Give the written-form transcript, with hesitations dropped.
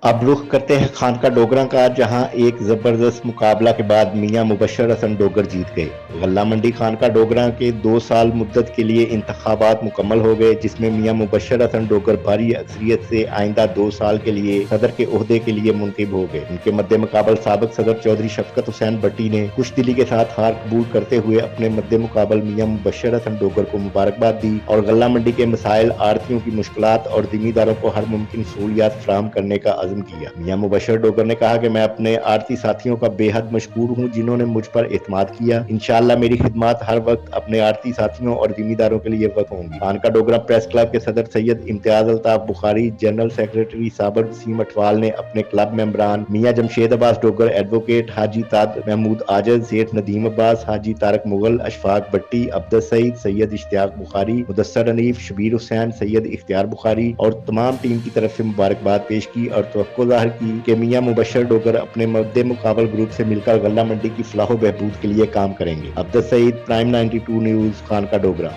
اب رخ کرتے ہیں خانقاہ ڈوگراں کا، جہاں ایک زبردست مقابلہ کے بعد میاں مبشر حسن ڈوگر جیت گئے۔ غلہ منڈی خانقاہ ڈوگراں کے 2 سال مدت کے لیے انتخابات مکمل ہو گئے، جس میں میاں مبشر حسن ڈوگر بھاری اکثریت سے آئندہ 2 سال کے لیے صدر کے عہدے کے لیے منتخب ہو گئے۔ ان کے مد مقابل سابق صدر چودھری شفقت حسین بٹی نے خوش دلی کے ساتھ ہار قبول کرتے ہوئے اپنے مد مقابل میاں مبشر حسن ڈوگر کو مبارکباد دی اور غلہ منڈی کے مسائل، آڑھتیوں کی مشکلات اور ذمہ کو ہر ممکن سہولیات فراہم کرنے کا عزم کیا۔ میاں مبشر ڈوگر نے کہا کہ میں اپنے آڑھتی ساتھیوں کا بے حد مشکور ہوں، جنہوں نے مجھ پر اعتماد کیا۔ انشاءاللہ میری خدمات ہر وقت اپنے آڑھتی ساتھیوں اور ذمہ داروں کے لیے وقف ہوں گی۔ خانقاہ ڈوگراں پریس کلب کے صدر سید امتیاز الطاف بخاری، جنرل سیکریٹری صابر وسیم اٹوال نے اپنے کلب ممبران میاں جمشید عباس ڈوگر، ایڈوکیٹ حاجی طارق محمود عاجز، سیٹھ ندیم عباس، حاجی طارق مغل، اشفاق بٹی، عبدالسعید، سید اشتیاق بخاری، مدثر حنیف، شبیر حسین، سید اختیار بخاری اور تمام ٹیم کی طرف سے مبارکباد پیش کی اور توقع ظاہر کی کہ میاں مبشر ڈوگر اپنے مد مقابل گروپ سے مل کر غلہ منڈی کی فلاح و بہبود کے لیے کام کریں گے۔ عبدالسعید، پرائم 92 نیوز، خانقاہ ڈوگراں۔